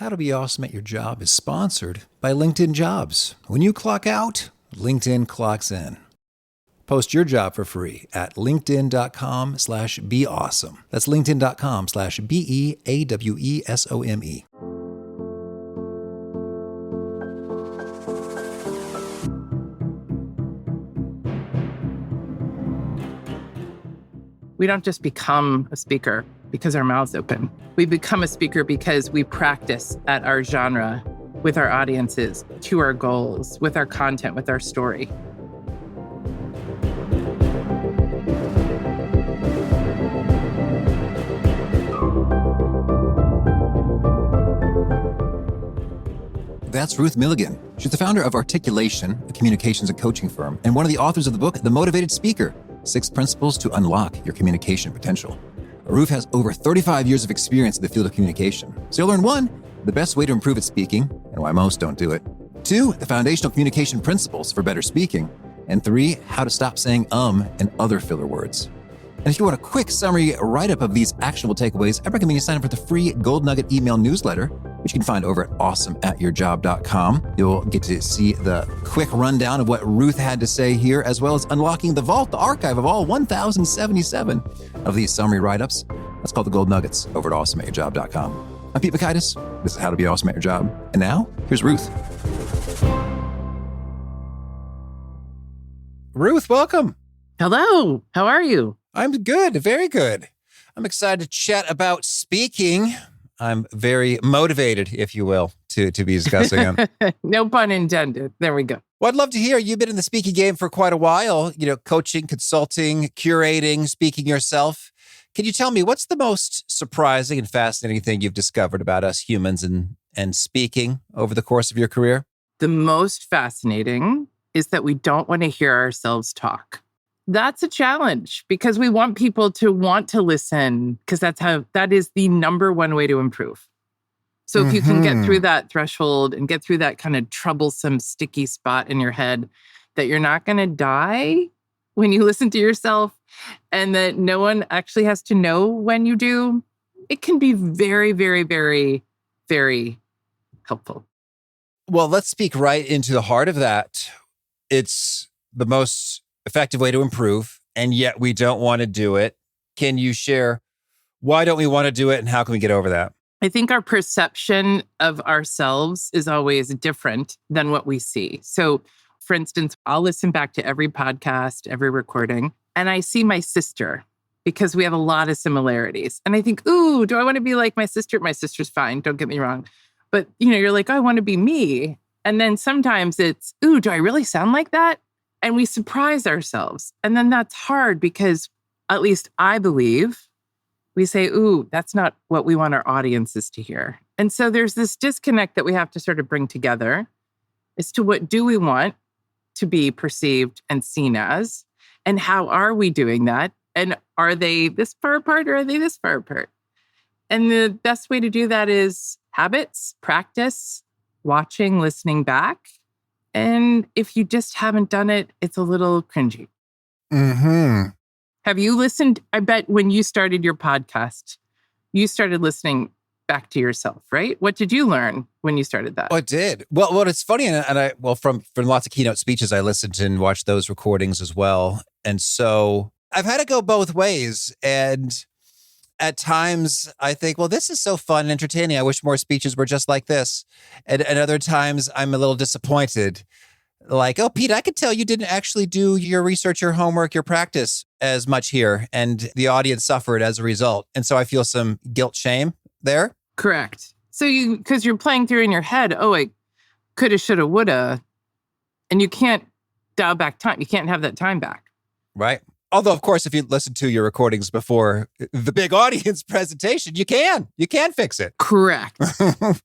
How to Be Awesome at Your Job is sponsored by LinkedIn Jobs. When you clock out, LinkedIn clocks in. Post your job for free at linkedin.com/beawesome. That's linkedin.com/BEAWESOME. We don't just become a speaker because our mouth's open. We become a speaker because we practice at our genre, with our audiences, to our goals, with our content, with our story. That's Ruth Milligan. She's the founder of Articulation, a communications and coaching firm, and one of the authors of the book, The Motivated Speaker: 6 Principles to Unlock Your Communication Potential. Ruth has over 35 years of experience in the field of communication. So you'll learn 1, the best way to improve at speaking, and why most don't do it. 2, the foundational communication principles for better speaking. And 3, how to stop saying and other filler words. And if you want a quick summary write-up of these actionable takeaways, I recommend you sign up for the free Gold Nugget email newsletter, which you can find over at awesomeatyourjob.com. You'll get to see the quick rundown of what Ruth had to say here, as well as unlocking the vault, the archive of all 1,077 of these summary write-ups. That's called the Gold Nuggets over at awesomeatyourjob.com. I'm Pete Bacchitis. This is How to Be Awesome at Your Job. And now, here's Ruth. Ruth, welcome. Hello, how are you? I'm good, very good. I'm excited to chat about speaking. I'm very motivated, if you will, to be discussing them. No pun intended. There we go. Well, I'd love to hear. You've been in the speaking game for quite a while, coaching, consulting, curating, speaking yourself. Can you tell me what's the most surprising and fascinating thing you've discovered about us humans and speaking over the course of your career? The most fascinating is that we don't want to hear ourselves talk. That's a challenge because we want people to want to listen, because that is the number one way to improve. So if you can get through that threshold and get through that kind of troublesome, sticky spot in your head, that you're not going to die when you listen to yourself and that no one actually has to know when you do, it can be very, very, very, very helpful. Well, let's speak right into the heart of that. It's the most effective way to improve, and yet we don't want to do it. Can you share why don't we want to do it and how can we get over that? I think our perception of ourselves is always different than what we see. So, for instance, I'll listen back to every podcast, every recording, and I see my sister because we have a lot of similarities. And I think, ooh, do I want to be like my sister? My sister's fine, don't get me wrong. But, you're like, oh, I want to be me. And then sometimes it's, ooh, do I really sound like that? And we surprise ourselves. And then that's hard because, at least I believe, we say, ooh, that's not what we want our audiences to hear. And so there's this disconnect that we have to sort of bring together as to what do we want to be perceived and seen as, and how are we doing that? And are they this far apart or are they this far apart? And the best way to do that is habits, practice, watching, listening back. And if you just haven't done it, it's a little cringy. Have you listened? I bet when you started your podcast, you started listening back to yourself, right? What did you learn when you started that? Oh, I did. Well, it's funny, from lots of keynote speeches, I listened and watched those recordings as well. And so I've had to go both ways. And at times I think, well, this is so fun and entertaining. I wish more speeches were just like this. And other times I'm a little disappointed. Like, oh, Pete, I could tell you didn't actually do your research, your homework, your practice as much here. And the audience suffered as a result. And so I feel some guilt, shame there. Correct. So because you're playing through in your head, oh, I coulda, shoulda, woulda. And you can't dial back time. You can't have that time back. Right. Although, of course, if you listen to your recordings before the big audience presentation, you can fix it. Correct.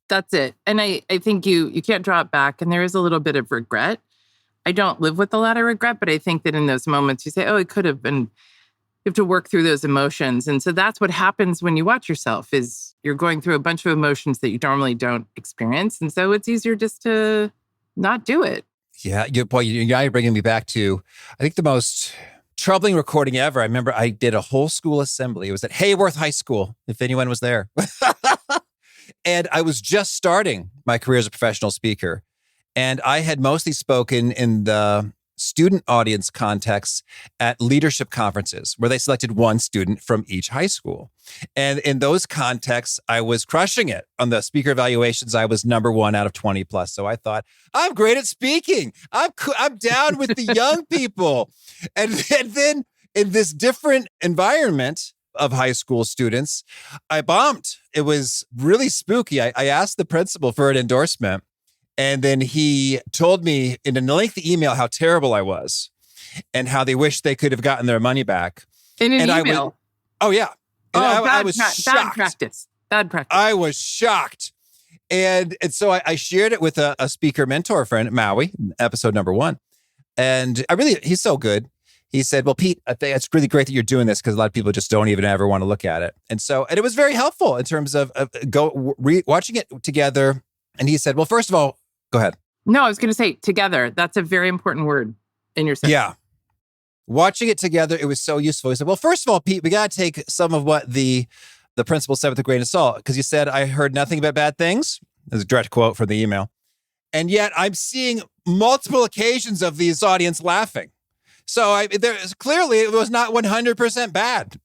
That's it. And I think you can't draw it back. And there is a little bit of regret. I don't live with a lot of regret, but I think that in those moments you say, oh, it could have been, you have to work through those emotions. And so that's what happens when you watch yourself is you're going through a bunch of emotions that you normally don't experience. And so it's easier just to not do it. Yeah. You're bringing me back to, I think the most troubling recording ever. I remember I did a whole school assembly. It was at Hayworth High School, if anyone was there. And I was just starting my career as a professional speaker. And I had mostly spoken in the student audience context at leadership conferences where they selected one student from each high school. And in those contexts, I was crushing it. On the speaker evaluations, I was number 1 out of 20 plus. So I thought, I'm great at speaking. I'm down with the young people. And then in this different environment of high school students, I bombed. It was really spooky. I asked the principal for an endorsement. And then he told me in a lengthy email how terrible I was and how they wish they could have gotten their money back. In an email? Oh, yeah. And I was shocked. Bad practice. Bad practice. I was shocked. And so I shared it with a speaker mentor friend, Maui, episode number 1. And he's so good. He said, well, Pete, I think it's really great that you're doing this because a lot of people just don't even ever want to look at it. And it was very helpful in terms of watching it together. And he said, well, first of all, go ahead. No, I was going to say together. That's a very important word in your sentence. Yeah. Watching it together, it was so useful. He said, well, first of all, Pete, we got to take some of what the principal said with a grain of salt. Because you said, I heard nothing but bad things. There's a direct quote from the email. And yet I'm seeing multiple occasions of this audience laughing. So clearly it was not 100% bad.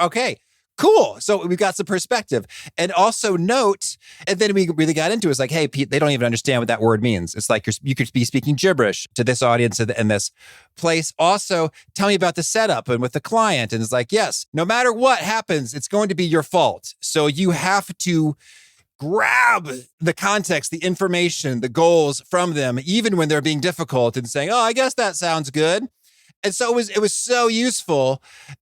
Okay. Cool. So we got some perspective. And also note, and then we really got into it. It's like, hey, Pete, they don't even understand what that word means. It's like you could be speaking gibberish to this audience in this place. Also, tell me about the setup and with the client. And it's like, yes, no matter what happens, it's going to be your fault. So you have to grab the context, the information, the goals from them, even when they're being difficult and saying, oh, I guess that sounds good. And so it was so useful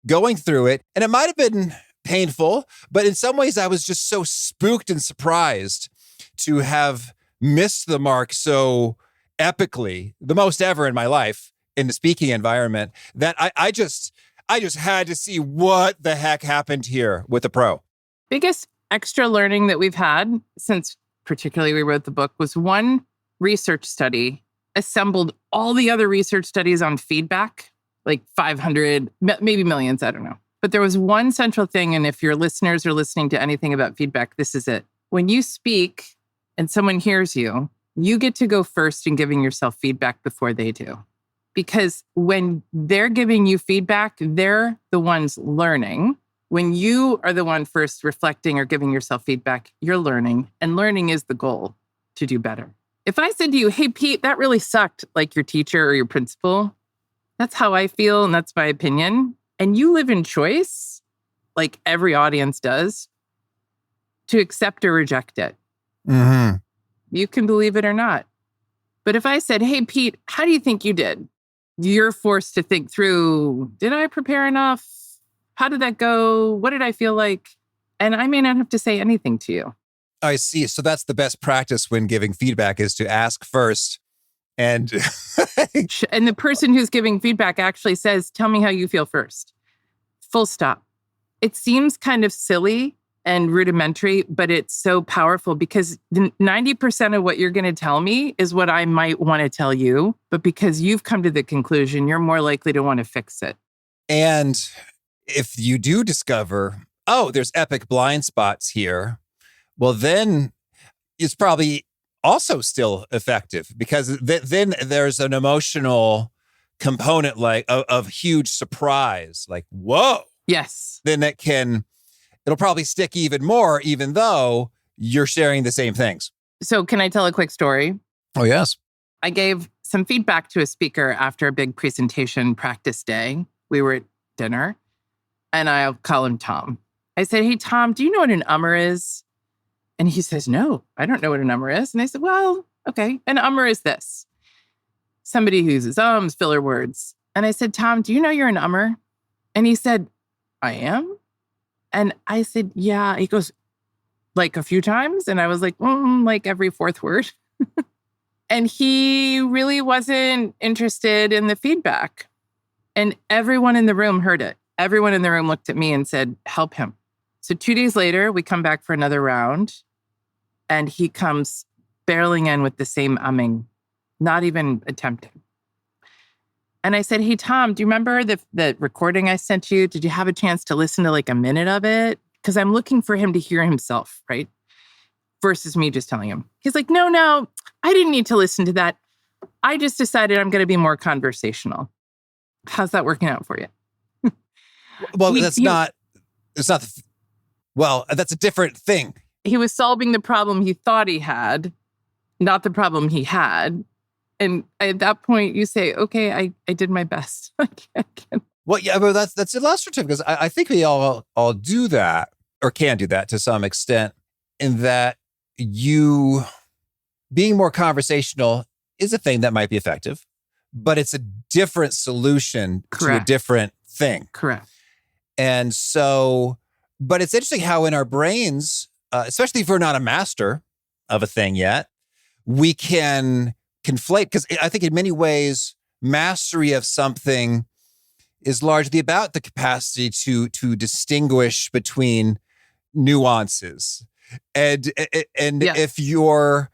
going through it. And it might have been painful, but in some ways I was just so spooked and surprised to have missed the mark so epically, the most ever in my life in the speaking environment, that I just had to see what the heck happened here with the pro. Biggest extra learning that we've had since particularly we wrote the book was one research study assembled all the other research studies on feedback, like 500, maybe millions, I don't know. But there was one central thing, and if your listeners are listening to anything about feedback, this is it. When you speak and someone hears you, you get to go first in giving yourself feedback before they do. Because when they're giving you feedback, they're the ones learning. When you are the one first reflecting or giving yourself feedback, you're learning. And learning is the goal to do better. If I said to you, hey, Pete, that really sucked, like your teacher or your principal, that's how I feel and that's my opinion. And you live in choice, like every audience does, to accept or reject it. Mm-hmm. You can believe it or not. But if I said, hey, Pete, how do you think you did? You're forced to think through, did I prepare enough? How did that go? What did I feel like? And I may not have to say anything to you. I see. So that's the best practice when giving feedback is to ask first. And and the person who's giving feedback actually says, tell me how you feel first. Full stop. It seems kind of silly and rudimentary, but it's so powerful because 90% of what you're going to tell me is what I might want to tell you. But because you've come to the conclusion, you're more likely to want to fix it. And if you do discover, oh, there's epic blind spots here, well, then it's probably also still effective because then there's an emotional component like of huge surprise, like, whoa. Yes. Then it'll probably stick even more, even though you're sharing the same things. So can I tell a quick story? Oh, yes. I gave some feedback to a speaker after a big presentation practice day. We were at dinner and I'll call him Tom. I said, hey, Tom, do you know what an is? And he says, no, I don't know what an is. And I said, well, okay. An is this. Somebody who uses ums, filler words. And I said, Tom, do you know you're an And he said, I am? And I said, yeah. He goes, like a few times? And I was like, like every fourth word. And he really wasn't interested in the feedback. And everyone in the room heard it. Everyone in the room looked at me and said, help him. So 2 days later, we come back for another round. And he comes barreling in with the same umming, not even attempting. And I said, hey, Tom, do you remember the recording I sent you? Did you have a chance to listen to like a minute of it? Because I'm looking for him to hear himself, right? versus me just telling him. He's like, no, I didn't need to listen to that. I just decided I'm going to be more conversational. How's that working out for you? Well, that's a different thing. He was solving the problem he thought he had, not the problem he had. And at that point, you say, okay, I did my best. Well, yeah, but that's illustrative because I think we all do that or can do that to some extent, in that you being more conversational is a thing that might be effective, but it's a different solution to a different thing. Correct. And so, but it's interesting how in our brains, especially if we're not a master of a thing yet, we can conflate, because I think in many ways, mastery of something is largely about the capacity to distinguish between nuances. And if you're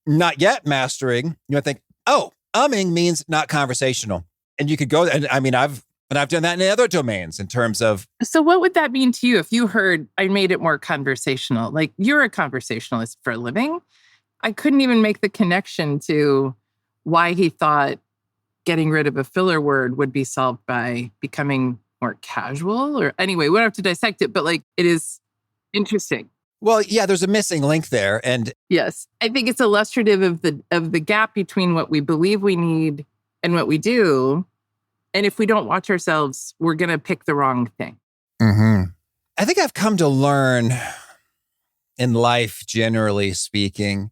not yet mastering, you might think, oh, umming means not conversational. And you could go, and I mean, I've done that in other domains in terms of. So what would that mean to you if you heard I made it more conversational? Like, you're a conversationalist for a living. I couldn't even make the connection to why he thought getting rid of a filler word would be solved by becoming more casual. Or anyway, we don't have to dissect it, but like, it is interesting. Well, yeah, there's a missing link there. And yes, I think it's illustrative of the gap between what we believe we need and what we do. And if we don't watch ourselves, we're going to pick the wrong thing. Mm-hmm. I think I've come to learn in life, generally speaking,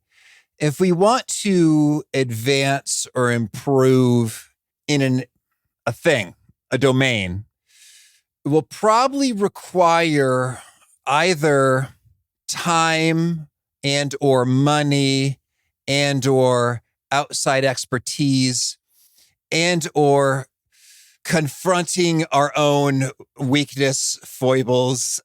if we want to advance or improve in a thing, a domain, it will probably require either time and or money and or outside expertise and or confronting our own weakness, foibles,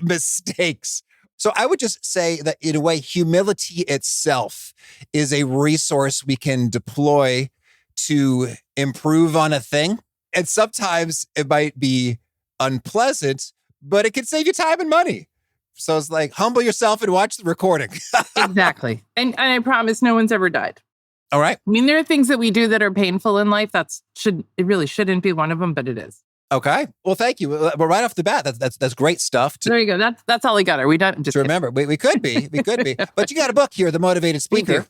mistakes. So I would just say that in a way, humility itself is a resource we can deploy to improve on a thing. And sometimes it might be unpleasant, but it can save you time and money. So it's like, humble yourself and watch the recording. Exactly. And I promise no one's ever died. All right. I mean, there are things that we do that are painful in life. It really shouldn't be one of them, but it is. Okay. Well, thank you. Well, right off the bat, that's great stuff. There you go. That's all I got. Are we done? Just to remember. We could be. But you got a book here, The Motivated Speaker.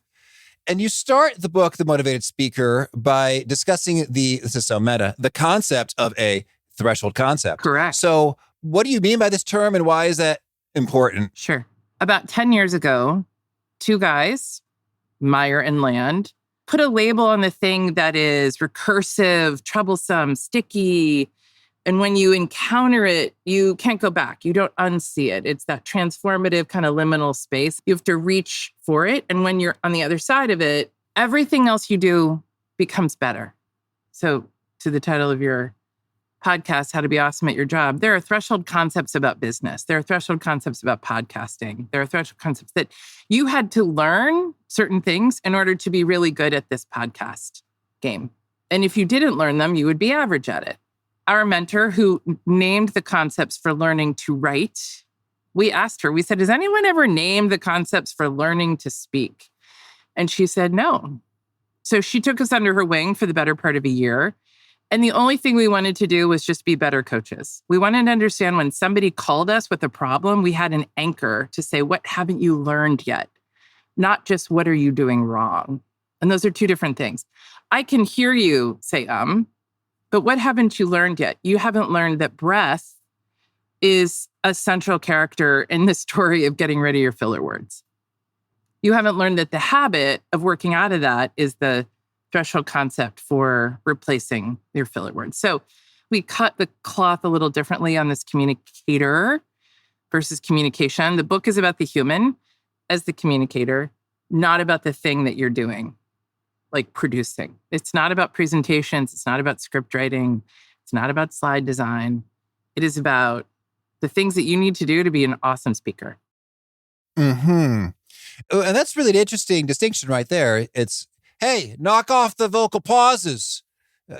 And you start the book, The Motivated Speaker, by discussing this is so meta, the concept of a threshold concept. Correct. So what do you mean by this term and why is that important? Sure. About 10 years ago, two guys, Meyer and Land, put a label on the thing that is recursive, troublesome, sticky. And when you encounter it, you can't go back. You don't unsee it. It's that transformative kind of liminal space. You have to reach for it. And when you're on the other side of it, everything else you do becomes better. So to the title of your podcast, How to Be Awesome at Your Job, there are threshold concepts about business. There are threshold concepts about podcasting. There are threshold concepts that you had to learn certain things in order to be really good at this podcast game. And if you didn't learn them, you would be average at it. Our mentor, who named the concepts for learning to write, we asked her, we said, has anyone ever named the concepts for learning to speak? And she said, no. So she took us under her wing for the better part of a year. And the only thing we wanted to do was just be better coaches. We wanted to understand when somebody called us with a problem, we had an anchor to say, what haven't you learned yet? Not just what are you doing wrong? And those are two different things. I can hear you say, but what haven't you learned yet? You haven't learned that breath is a central character in the story of getting rid of your filler words. You haven't learned that the habit of working out of that is the threshold concept for replacing your filler words. So we cut the cloth a little differently on this communicator versus communication. The book is about the human as the communicator, not about the thing that you're doing, like producing. It's not about presentations. It's not about script writing. It's not about slide design. It is about the things that you need to do to be an awesome speaker. Mm-hmm. And that's really an interesting distinction right there. It's, hey, knock off the vocal pauses,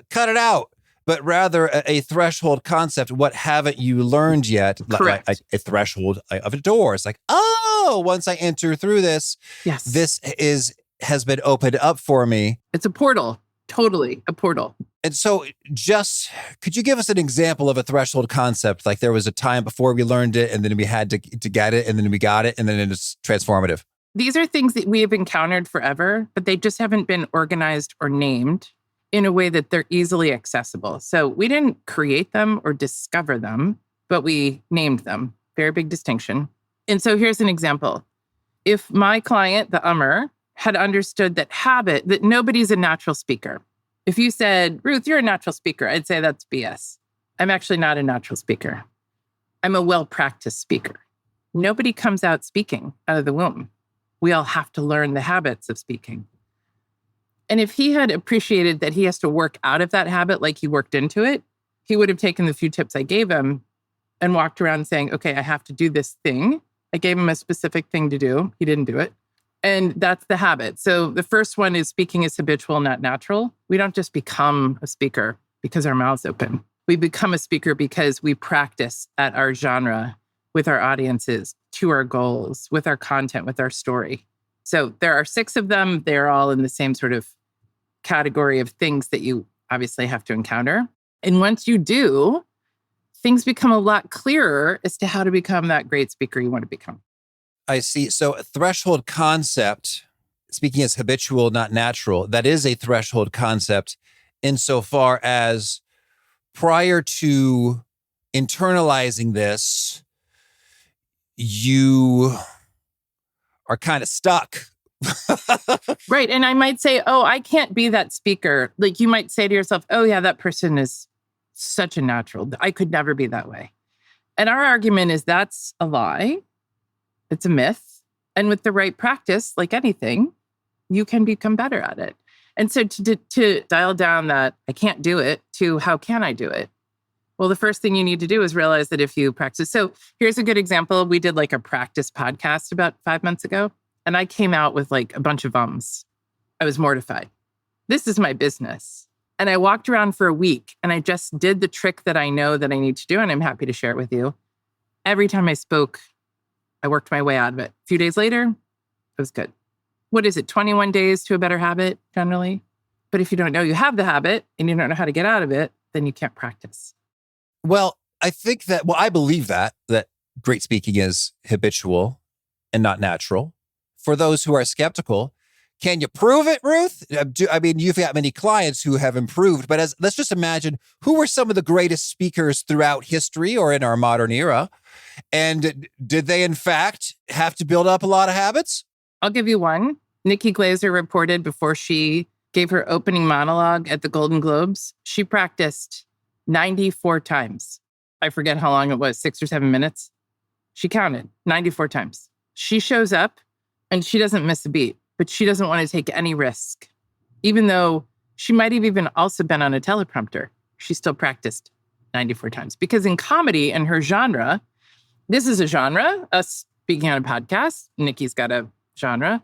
cut it out. but rather a threshold concept. What haven't you learned yet? Correct. Like a threshold of a door. It's like, oh, once I enter through this, Yes. this has been opened up for me. It's a portal. Totally a portal. And so could you give us an example of a threshold concept? Like there was a time before we learned it and then we had to get it and then we got it and then it's transformative. These are things that we have encountered forever, but they just haven't been organized or named in a way that they're easily accessible. So we didn't create them or discover them, but we named them. Very big distinction. And so here's an example. If my client, the ummer, had understood that nobody's a natural speaker. If you said, Ruth, you're a natural speaker, I'd say that's BS. I'm actually not a natural speaker. I'm a well-practiced speaker. Nobody comes out speaking out of the womb. We all have to learn the habits of speaking. And if he had appreciated that he has to work out of that habit like he worked into it, he would have taken the few tips I gave him and walked around saying, okay, I have to do this thing. I gave him a specific thing to do. He didn't do it. And that's the habit. So the first one is speaking is habitual, not natural. We don't just become a speaker because our mouth's open. We become a speaker because we practice at our genre with our audiences, to our goals, with our content, with our story. So there are 6 of them. They're all in the same sort of category of things that you obviously have to encounter. And once you do, things become a lot clearer as to how to become that great speaker you want to become. I see. So a threshold concept, speaking as habitual, not natural, that is a threshold concept insofar as prior to internalizing this, you are kind of stuck. Right. And I might say, oh, I can't be that speaker. Like you might say to yourself, oh yeah, that person is such a natural. I could never be that way. And our argument is that's a lie. It's a myth. And with the right practice, like anything, you can become better at it. And so to dial down that I can't do it to how can I do it? Well, the first thing you need to do is realize that if you practice. So here's a good example. We did like a practice podcast about 5 months ago, and I came out with like a bunch of ums. I was mortified. This is my business. And I walked around for a week and I just did the trick that I know that I need to do. And I'm happy to share it with you. Every time I spoke, I worked my way out of it. A few days later, it was good. What is it? 21 days to a better habit generally. But if you don't know you have the habit and you don't know how to get out of it, then you can't practice. Well, I believe that great speaking is habitual and not natural. For those who are skeptical, can you prove it, Ruth? I mean, you've got many clients who have improved, but let's just imagine who were some of the greatest speakers throughout history or in our modern era. And did they, in fact, have to build up a lot of habits? I'll give you one. Nikki Glaser reported before she gave her opening monologue at the Golden Globes, she practiced 94 times. I forget how long it was, 6 or 7 minutes. She counted 94 times. She shows up and she doesn't miss a beat, but she doesn't want to take any risk. Even though she might have even also been on a teleprompter, she still practiced 94 times. Because in comedy and her genre, this is a genre, us speaking on a podcast, Nikki's got a genre,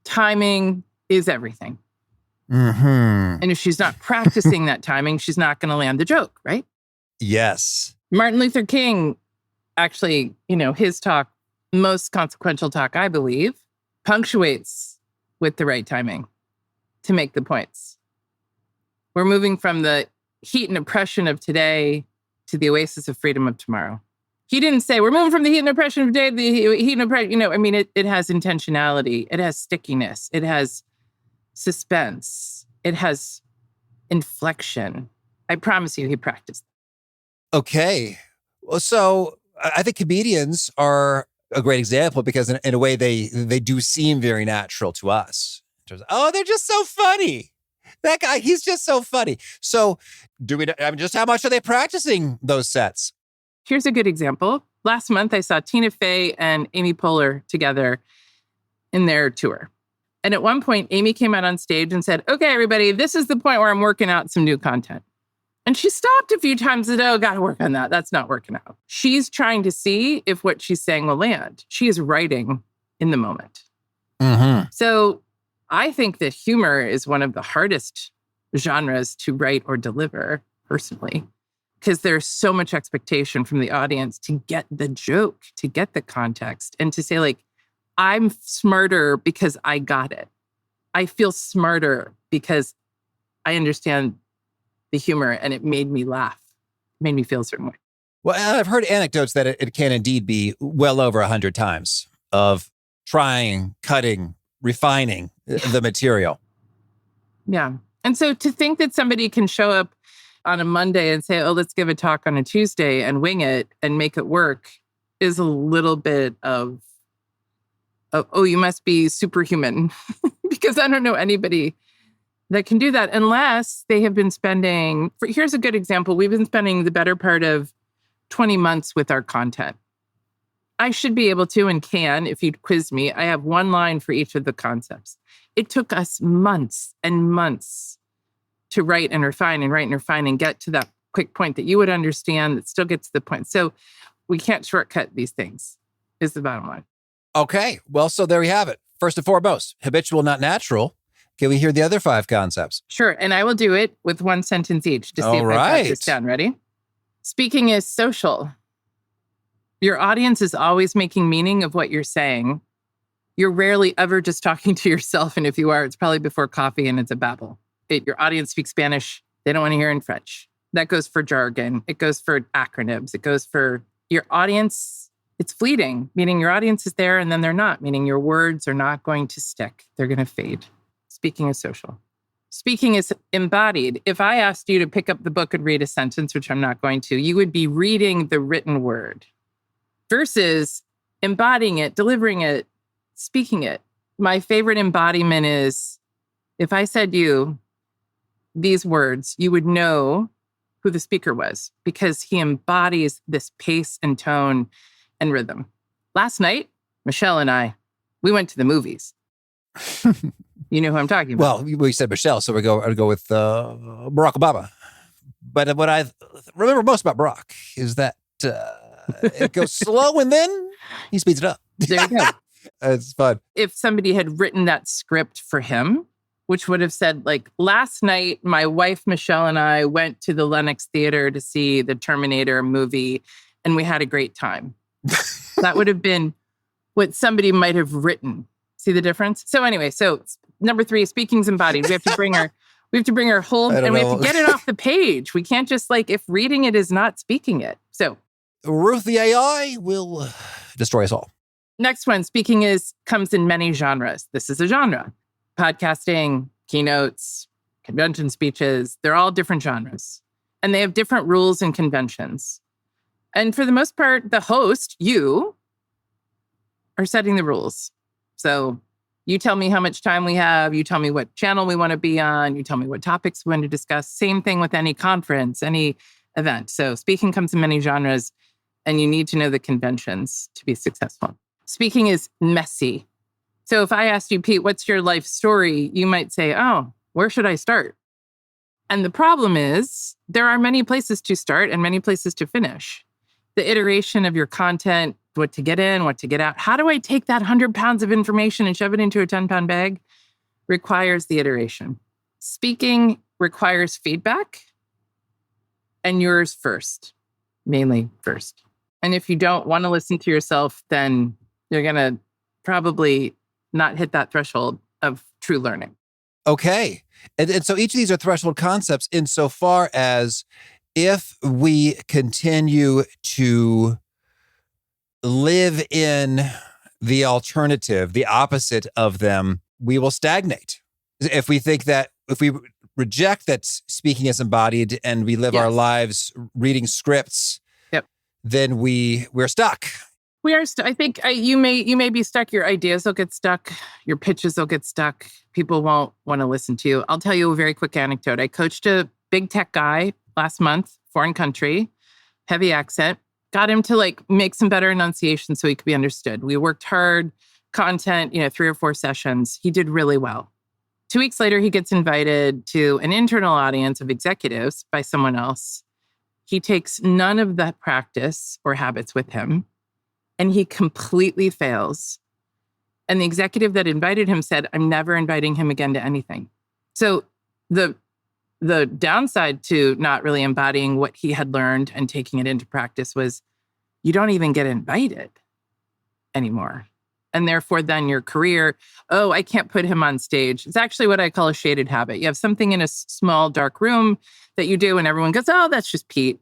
timing is everything. Mm-hmm. And if she's not practicing that timing, she's not going to land the joke, right? Yes. Martin Luther King, actually, his talk, most consequential talk, I believe, punctuates with the right timing to make the points. We're moving from the heat and oppression of today to the oasis of freedom of tomorrow. He didn't say, we're moving from the heat and oppression of today to the heat and oppression. It has intentionality. It has stickiness. It has suspense. It has inflection. I promise you, he practiced. Okay. Well, so I think comedians are a great example because in a way they do seem very natural to us. They're just so funny. That guy, he's just so funny. So just how much are they practicing those sets? Here's a good example. Last month, I saw Tina Fey and Amy Poehler together in their tour. And at one point, Amy came out on stage and said, okay, everybody, this is the point where I'm working out some new content. And she stopped a few times and said, oh, got to work on that. That's not working out. She's trying to see if what she's saying will land. She is writing in the moment. Mm-hmm. So I think that humor is one of the hardest genres to write or deliver. personally, because there's so much expectation from the audience to get the joke, to get the context, and to say, like, I'm smarter because I got it. I feel smarter because I understand the humor and it made me laugh, made me feel a certain way. Well, I've heard anecdotes that it can indeed be well over 100 times of trying, cutting, refining the material. Yeah. And so to think that somebody can show up on a Monday and say, oh, let's give a talk on a Tuesday and wing it and make it work is a little bit of, oh, you must be superhuman because I don't know anybody that can do that unless they have been spending, here's a good example. We've been spending the better part of 20 months with our content. I should be able to and can, if you'd quiz me, I have one line for each of the concepts. It took us months and months to write and refine and get to that quick point that you would understand that still gets to the point. So we can't shortcut these things, is the bottom line. Okay. Well, so there we have it. First and foremost, habitual, not natural. Can we hear the other 5 concepts? Sure. And I will do it with one sentence each to see if I got this down. Ready? Speaking is social. Your audience is always making meaning of what you're saying. You're rarely ever just talking to yourself. And if you are, it's probably before coffee and it's a babble. Your audience speaks Spanish. They don't want to hear in French. That goes for jargon. It goes for acronyms. It goes for your audience. It's fleeting, meaning your audience is there and then they're not, meaning your words are not going to stick. They're going to fade. Speaking is social. Speaking is embodied. If I asked you to pick up the book and read a sentence, which I'm not going to, you would be reading the written word versus embodying it, delivering it, speaking it. My favorite embodiment is if I said you these words, you would know who the speaker was because he embodies this pace and tone and rhythm. Last night, Michelle and I, we went to the movies. You know who I'm talking about. Well, we said Michelle, so I'd go with Barack Obama. But what I remember most about Barack is that it goes slow and then he speeds it up. There you go. It's fun. If somebody had written that script for him, which would have said, like, last night, my wife, Michelle, and I went to the Lenox Theater to see the Terminator movie, and we had a great time. That would have been what somebody might have written. See the difference? So anyway, so number 3, speaking's embodied. We have to bring our whole, and we have to get it off the page. We can't just if reading it is not speaking it. So Ruth, the AI will destroy us all. Next one, speaking comes in many genres. This is a genre. Podcasting, keynotes, convention speeches, they're all different genres. And they have different rules and conventions. And for the most part, the host, you, are setting the rules. So you tell me how much time we have. You tell me what channel we want to be on. You tell me what topics we want to discuss. Same thing with any conference, any event. So speaking comes in many genres, and you need to know the conventions to be successful. Speaking is messy. So if I asked you, Pete, what's your life story? You might say, oh, where should I start? And the problem is there are many places to start and many places to finish. The iteration of your content, what to get in, what to get out. How do I take that 100 pounds of information and shove it into a 10-pound bag? Requires the iteration. Speaking requires feedback, and yours first, mainly first. And if you don't want to listen to yourself, then you're going to probably not hit that threshold of true learning. Okay. And so each of these are threshold concepts insofar as if we continue to live in the alternative, the opposite of them, we will stagnate. If we think that, if we reject that speaking is embodied and we live our lives reading scripts, then we're stuck. We are. I think you may be stuck. Your ideas will get stuck. Your pitches will get stuck. People won't want to listen to you. I'll tell you a very quick anecdote. I coached a big tech guy last month, foreign country, heavy accent. Got him to make some better enunciation so he could be understood. We worked hard, content, 3 or 4 sessions. He did really well. 2 weeks later, he gets invited to an internal audience of executives by someone else. He takes none of that practice or habits with him. And he completely fails. And the executive that invited him said, I'm never inviting him again to anything. So the The downside to not really embodying what he had learned and taking it into practice was you don't even get invited anymore. And therefore, then your career, oh, I can't put him on stage. It's actually what I call a shaded habit. You have something in a small, dark room that you do, and everyone goes, oh, that's just Pete.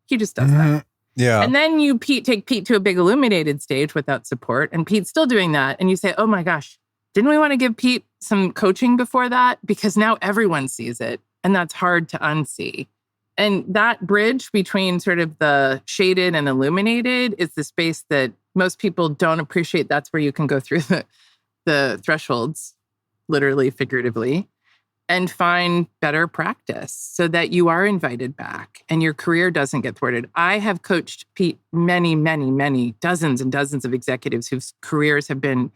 He just does that. Yeah. And then you take Pete to a big illuminated stage without support, and Pete's still doing that. And you say, oh my gosh, didn't we want to give Pete some coaching before that? Because now everyone sees it, and that's hard to unsee. And that bridge between sort of the shaded and illuminated is the space that most people don't appreciate. That's where you can go through the thresholds, literally, figuratively, and find better practice so that you are invited back and your career doesn't get thwarted. I have coached Pete many, dozens and dozens of executives whose careers have been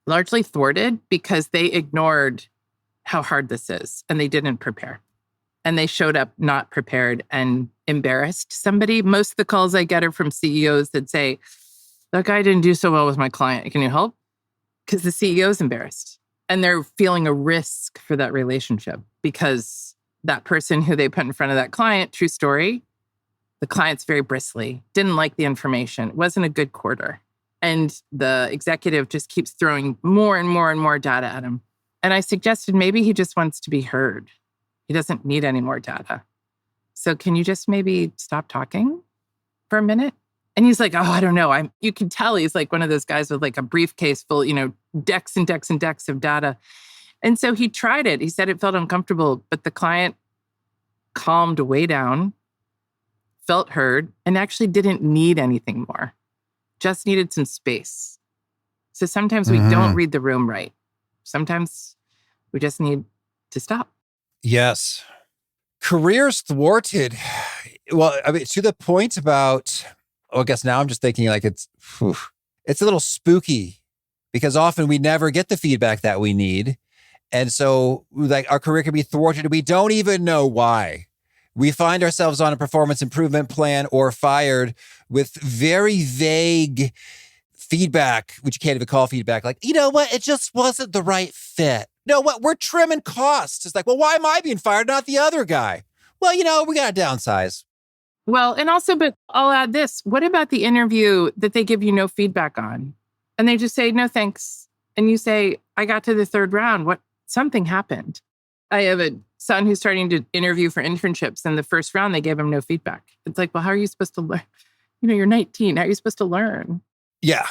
largely thwarted because they ignored how hard this is and they didn't prepare. And they showed up not prepared and embarrassed somebody. Most of the calls I get are from CEOs that say, that guy didn't do so well with my client. Can you help? Because the CEO is embarrassed. And they're feeling a risk for that relationship because that person who they put in front of that client, true story, the client's very bristly, didn't like the information. It wasn't a good quarter. And the executive just keeps throwing more and more and more data at him. And I suggested maybe he just wants to be heard. He doesn't need any more data. So can you just maybe stop talking for a minute? And he's like, oh, I don't know. You can tell he's like one of those guys with like a briefcase full, decks and decks and decks of data. And so he tried it. He said it felt uncomfortable, but the client calmed way down, felt heard, and actually didn't need anything more. Just needed some space. So sometimes we don't read the room right. Sometimes we just need to stop. Yes. Careers thwarted. Well, I mean, to the point about, I guess now I'm just thinking like it's a little spooky because often we never get the feedback that we need. And so like our career can be thwarted. We don't even know why. We find ourselves on a performance improvement plan or fired with very vague feedback, which you can't even call feedback. Like, you know what? It just wasn't the right fit. No, what? We're trimming costs. It's like, well, why am I being fired, not the other guy? Well, we got to downsize. Well, and also, but I'll add this. What about the interview that they give you no feedback on? And they just say, no, thanks. And you say, I got to the third round. Something happened. I have a son who's starting to interview for internships. And the first round, they gave him no feedback. It's like, well, how are you supposed to learn? You're 19. How are you supposed to learn? Yeah.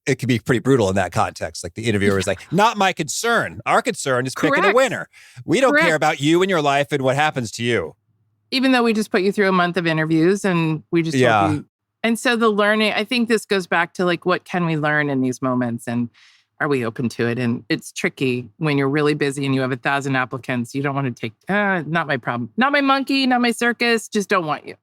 It can be pretty brutal in that context. Like the interviewer is like, not my concern. Our concern is picking a winner. We don't care about you and your life and what happens to you. Even though we just put you through a month of interviews and we just told you. And so the learning, I think this goes back to like, what can we learn in these moments? And are we open to it? And it's tricky when you're really busy and you have 1,000 applicants. You don't want to take, not my problem. Not my monkey, not my circus. Just don't want you.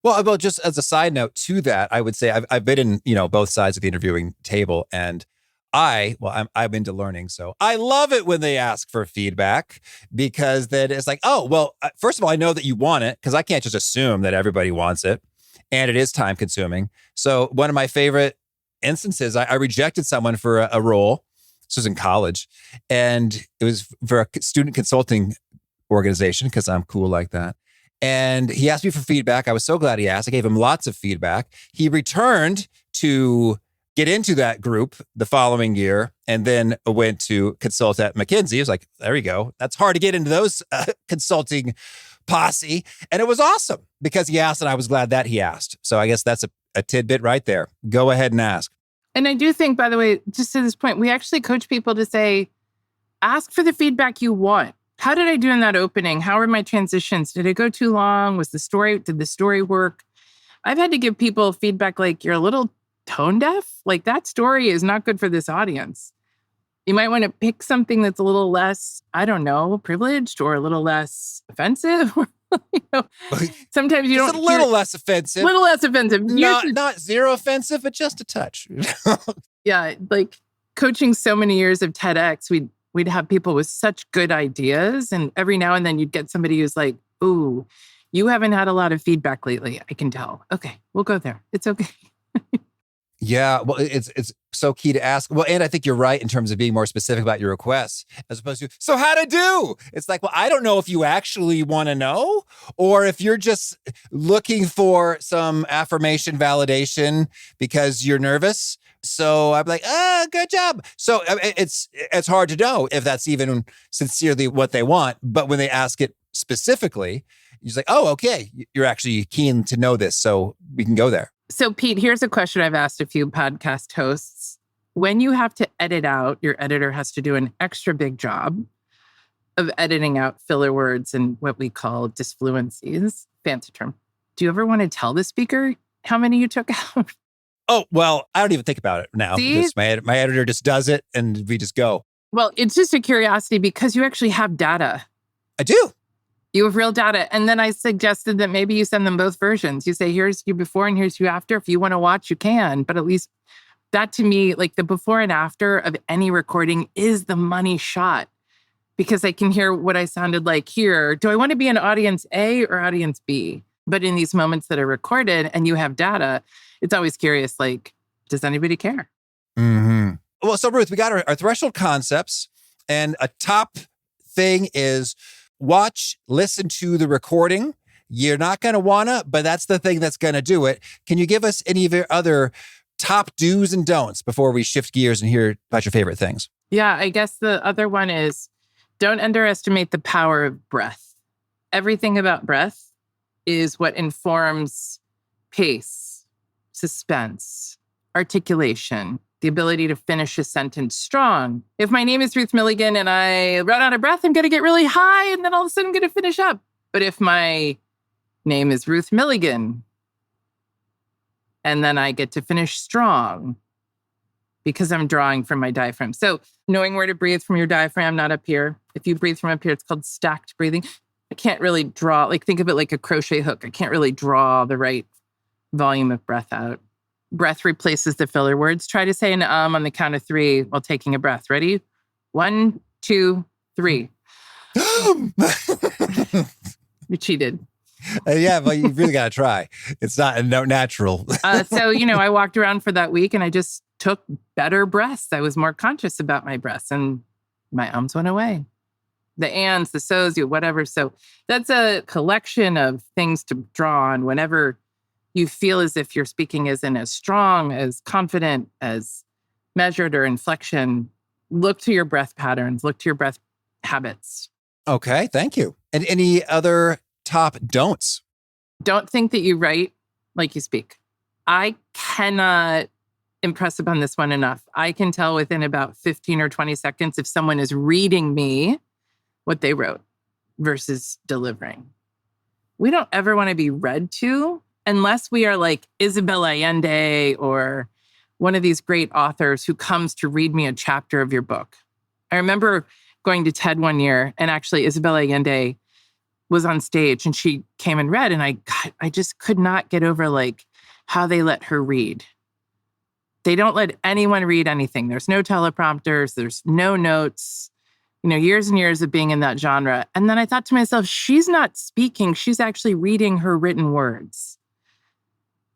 Well, just as a side note to that, I would say I've been in, both sides of the interviewing table, and I'm into learning. So I love it when they ask for feedback because then it's like, oh, well, first of all, I know that you want it because I can't just assume that everybody wants it, and it is time consuming. So one of my favorite instances, I rejected someone for a role. This was in college, and it was for a student consulting organization because I'm cool like that. And he asked me for feedback. I was so glad he asked. I gave him lots of feedback. He returned to get into that group the following year and then went to consult at McKinsey. He was like, there you go. That's hard to get into those consulting posse. And it was awesome because he asked and I was glad that he asked. So I guess that's a tidbit right there. Go ahead and ask. And I do think, by the way, just to this point, we actually coach people to say, ask for the feedback you want. How did I do in that opening? How are my transitions? Did it go too long? Did the story work? I've had to give people feedback like, you're a little tone deaf. Like that story is not good for this audience. You might want to pick something that's a little less, I don't know, privileged or a little less offensive. Sometimes you don't. It's a little less offensive. Little less offensive. Not zero offensive, but just a touch. Yeah, like coaching so many years of TEDx, we'd have people with such good ideas. And every now and then you'd get somebody who's like, ooh, you haven't had a lot of feedback lately. I can tell. Okay, we'll go there. It's okay. Yeah, well, it's so key to ask. Well, and I think you're right in terms of being more specific about your requests, as opposed to, so how'd I do? It's like, well, I don't know if you actually want to know, or if you're just looking for some affirmation validation because you're nervous. So I'm like, good job. So it's hard to know if that's even sincerely what they want. But when they ask it specifically, you're just like, oh, okay, you're actually keen to know this, so we can go there. So, Pete, here's a question I've asked a few podcast hosts. When you have to edit out, your editor has to do an extra big job of editing out filler words and what we call disfluencies, fancy term. Do you ever want to tell the speaker how many you took out? Oh, well, I don't even think about it now. My editor just does it and we just go. Well, it's just a curiosity because you actually have data. I do. You have real data. And then I suggested that maybe you send them both versions. You say, here's you before and here's you after. If you want to watch, you can. But at least that to me, like the before and after of any recording is the money shot. Because I can hear what I sounded like here. Do I want to be in audience A or audience B? But in these moments that are recorded and you have data, it's always curious, like, does anybody care? Mm-hmm. Well, so Ruth, we got our threshold concepts. And a top thing is listen to the recording. You're not going to want to, but that's the thing that's going to do it. Can you give us any of your other top do's and don'ts before we shift gears and hear about your favorite things? Yeah, I guess the other one is don't underestimate the power of breath. Everything about breath is what informs pace, suspense, articulation, the ability to finish a sentence strong. If my name is Ruth Milligan and I run out of breath, I'm going to get really high and then all of a sudden I'm going to finish up. But if my name is Ruth Milligan and then I get to finish strong because I'm drawing from my diaphragm. So knowing where to breathe from your diaphragm, not up here. If you breathe from up here, it's called stacked breathing. I can't really draw, like think of it like a crochet hook. I can't really draw the right volume of breath out. Breath replaces the filler words. Try to say an on the count of 3 while taking a breath. Ready? 1, 2, 3. You cheated. Yeah, but you really got to try. It's not natural. So, I walked around for that week and I just took better breaths. I was more conscious about my breaths and my ums went away. The ands, the so's, whatever. So that's a collection of things to draw on whenever you feel as if your speaking isn't as strong, as confident, as measured or inflection. Look to your breath patterns. Look to your breath habits. Okay, thank you. And any other top don'ts? Don't think that you write like you speak. I cannot impress upon this one enough. I can tell within about 15 or 20 seconds if someone is reading me what they wrote versus delivering. We don't ever want to be read to unless we are like Isabel Allende or one of these great authors who comes to read me a chapter of your book. I remember going to TED one year and actually Isabel Allende was on stage and she came and read and I just could not get over like how they let her read. They don't let anyone read anything. There's no teleprompters. There's no notes. Years and years of being in that genre. And then I thought to myself, she's not speaking. She's actually reading her written words.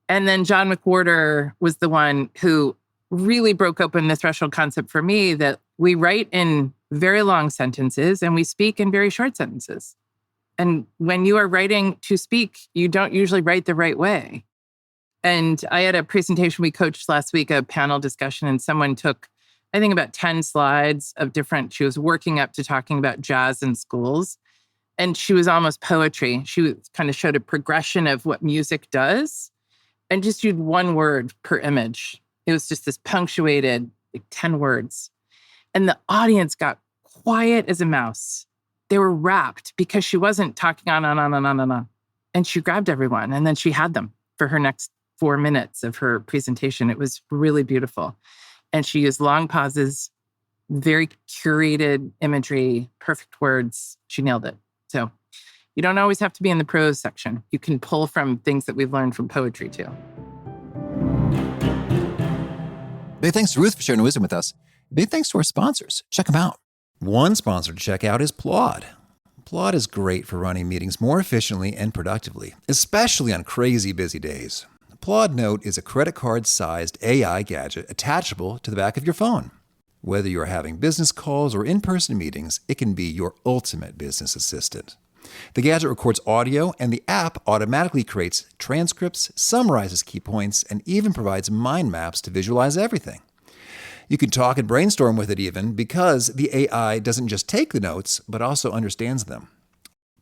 And then John McWhorter was the one who really broke open the threshold concept for me that we write in very long sentences and we speak in very short sentences. And when you are writing to speak, you don't usually write the right way. And I had a presentation we coached last week, a panel discussion, and someone took, I think, about 10 slides of different, she was working up to talking about jazz in schools. And she was almost poetry. She kind of showed a progression of what music does and just used one word per image. It was just this punctuated, 10 words. And the audience got quiet as a mouse. They were rapt because she wasn't talking on. And she grabbed everyone and then she had them for her next 4 minutes of her presentation. It was really beautiful. And she used long pauses, very curated imagery, perfect words. She nailed it. So you don't always have to be in the prose section. You can pull from things that we've learned from poetry too. Big thanks to Ruth for sharing wisdom with us. Big thanks to our sponsors. Check them out. One sponsor to check out is Plod. Plod is great for running meetings more efficiently and productively, especially on crazy busy days. Applaud Note is a credit card-sized AI gadget attachable to the back of your phone. Whether you're having business calls or in-person meetings, it can be your ultimate business assistant. The gadget records audio, and the app automatically creates transcripts, summarizes key points, and even provides mind maps to visualize everything. You can talk and brainstorm with it even because the AI doesn't just take the notes, but also understands them.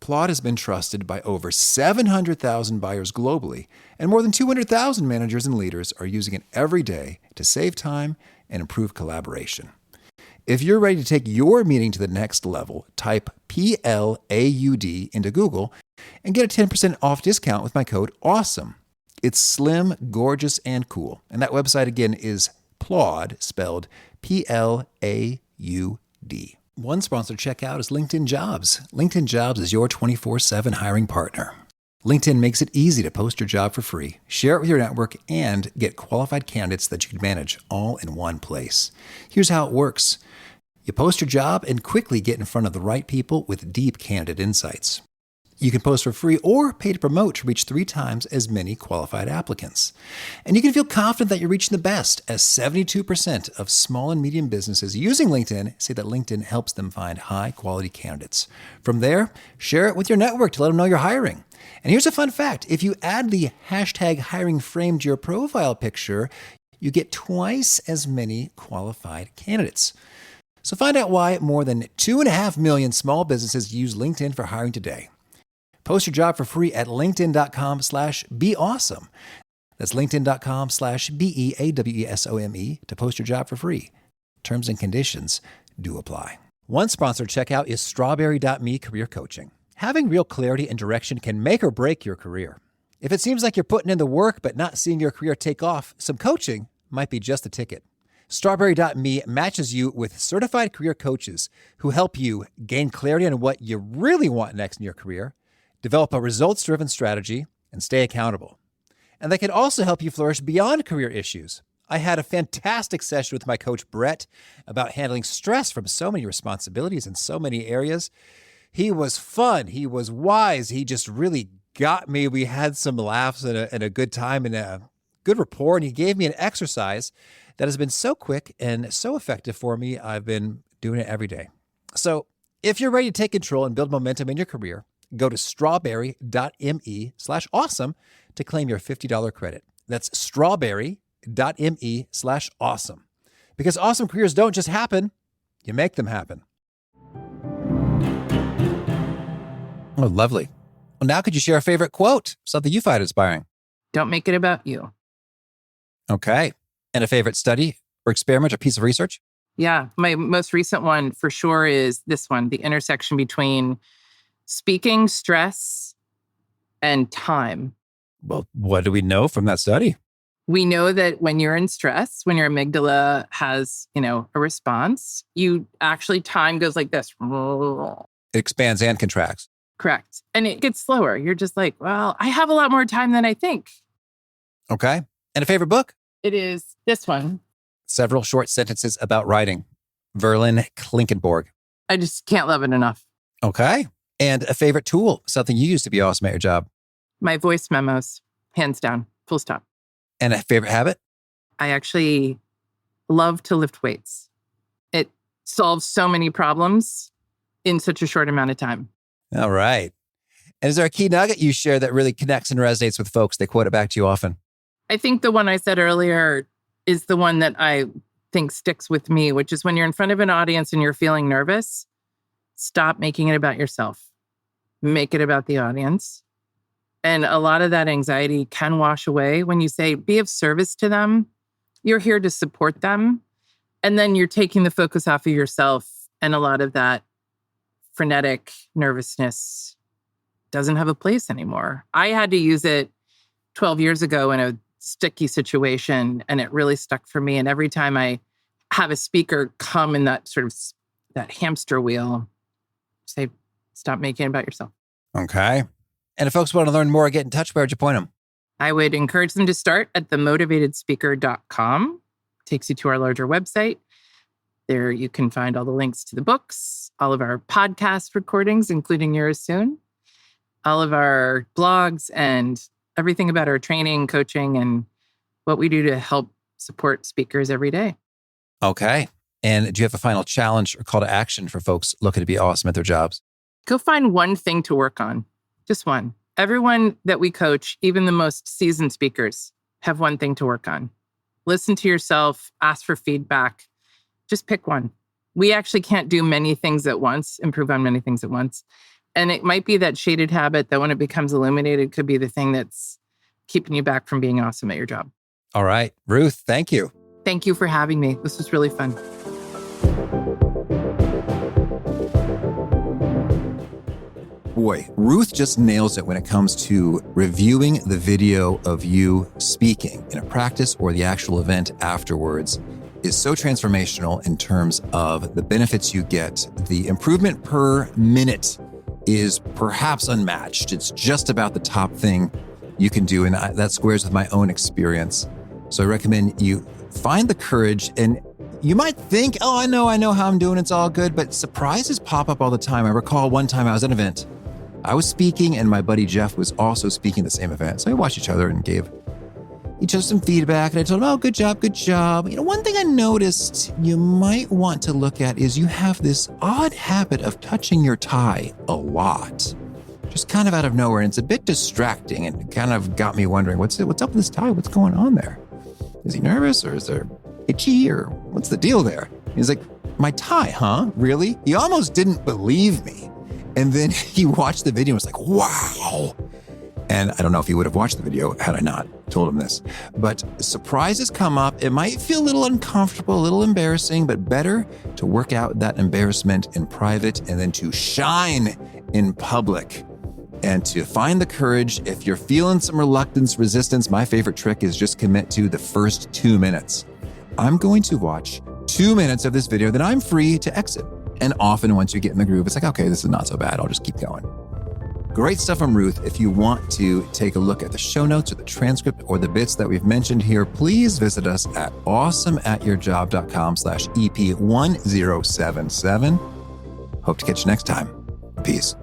Applaud has been trusted by over 700,000 buyers globally, and more than 200,000 managers and leaders are using it every day to save time and improve collaboration. If you're ready to take your meeting to the next level, type PLAUD into Google and get a 10% off discount with my code AWESOME. It's slim, gorgeous, and cool. And that website again is Plaud, spelled PLAUD. One sponsored checkout is LinkedIn Jobs. LinkedIn Jobs is your 24/7 hiring partner. LinkedIn makes it easy to post your job for free, share it with your network, and get qualified candidates that you can manage all in one place. Here's how it works. You post your job and quickly get in front of the right people with deep candidate insights. You can post for free or pay to promote to reach 3 times as many qualified applicants. And you can feel confident that you're reaching the best, as 72% of small and medium businesses using LinkedIn say that LinkedIn helps them find high-quality candidates. From there, share it with your network to let them know you're hiring. And here's a fun fact. If you add the hashtag hiring frame to your profile picture, you get twice as many qualified candidates. So find out why more than 2.5 million small businesses use LinkedIn for hiring today. Post your job for free at linkedin.com/beawesome. That's linkedin.com/BEAWESOME to post your job for free. Terms and conditions do apply. One sponsored checkout is strawberry.me career coaching. Having real clarity and direction can make or break your career. If it seems like you're putting in the work but not seeing your career take off, some coaching might be just the ticket. Strawberry.me matches you with certified career coaches who help you gain clarity on what you really want next in your career, develop a results-driven strategy, and stay accountable. And they can also help you flourish beyond career issues. I had a fantastic session with my coach, Brett, about handling stress from so many responsibilities in so many areas. He was fun. He was wise. He just really got me. We had some laughs and a good time and a good rapport. And he gave me an exercise that has been so quick and so effective for me. I've been doing it every day. So if you're ready to take control and build momentum in your career, go to strawberry.me/awesome to claim your $50 credit. That's strawberry.me/awesome. Because awesome careers don't just happen, you make them happen. Oh, lovely. Well, now could you share a favorite quote? Something you find inspiring. Don't make it about you. Okay. And a favorite study or experiment or piece of research? Yeah. My most recent one for sure is this one, the intersection between speaking, stress, and time. Well, what do we know from that study? We know that when you're in stress, when your amygdala has, a response, time goes like this. It expands and contracts. Correct. And it gets slower. You're just like, well, I have a lot more time than I think. Okay. And a favorite book? It is this one. Several short sentences about writing. Verlin Klinkenborg. I just can't love it enough. Okay. And a favorite tool, something you use to be awesome at your job. My voice memos, hands down, full stop. And a favorite habit? I actually love to lift weights. It solves so many problems in such a short amount of time. All right. And is there a key nugget you share that really connects and resonates with folks? They quote it back to you often. I think the one I said earlier is the one that I think sticks with me, which is when you're in front of an audience and you're feeling nervous, stop making it about yourself. Make it about the audience. And a lot of that anxiety can wash away when you say, be of service to them. You're here to support them. And then you're taking the focus off of yourself. And a lot of that frenetic nervousness doesn't have a place anymore. I had to use it 12 years ago in a sticky situation, and it really stuck for me. And every time I have a speaker come in that sort of that hamster wheel, say, stop making it about yourself. Okay. And if folks want to learn more or get in touch, where would you point them? I would encourage them to start at themotivatedspeaker.com. Takes you to our larger website. There you can find all the links to the books, all of our podcast recordings, including yours soon, all of our blogs and everything about our training, coaching, and what we do to help support speakers every day. Okay. And do you have a final challenge or call to action for folks looking to be awesome at their jobs? Go find one thing to work on. Just one. Everyone that we coach, even the most seasoned speakers, have one thing to work on. Listen to yourself, ask for feedback. Just pick one. We actually can't do many things at once, improve on many things at once. And it might be that shaded habit that when it becomes illuminated could be the thing that's keeping you back from being awesome at your job. All right. Ruth, thank you. Thank you for having me. This was really fun. Boy, Ruth just nails it when it comes to reviewing the video of you speaking in a practice or the actual event afterwards is so transformational in terms of the benefits you get. The improvement per minute is perhaps unmatched. It's just about the top thing you can do, and that squares with my own experience. So I recommend you find the courage, and you might think, oh, I know how I'm doing. It's all good, but surprises pop up all the time. I recall one time I was at an event. I was speaking and my buddy Jeff was also speaking at the same event. So we watched each other and gave each other some feedback. And I told him, oh, good job. One thing I noticed you might want to look at is you have this odd habit of touching your tie a lot, just kind of out of nowhere. And it's a bit distracting and it kind of got me wondering, what's up with this tie? What's going on there? Is he nervous or is there itchy or what's the deal there? He's like, my tie, huh? Really? He almost didn't believe me. And then he watched the video and was like, wow. And I don't know if he would have watched the video had I not told him this. But surprises come up. It might feel a little uncomfortable, a little embarrassing, but better to work out that embarrassment in private and then to shine in public and to find the courage. If you're feeling some reluctance, resistance, my favorite trick is just commit to the first 2 minutes. I'm going to watch 2 minutes of this video, then I'm free to exit. And often once you get in the groove, it's like, okay, this is not so bad. I'll just keep going. Great stuff from Ruth. If you want to take a look at the show notes or the transcript or the bits that we've mentioned here, please visit us at awesomeatyourjob.com/EP1077. Hope to catch you next time. Peace.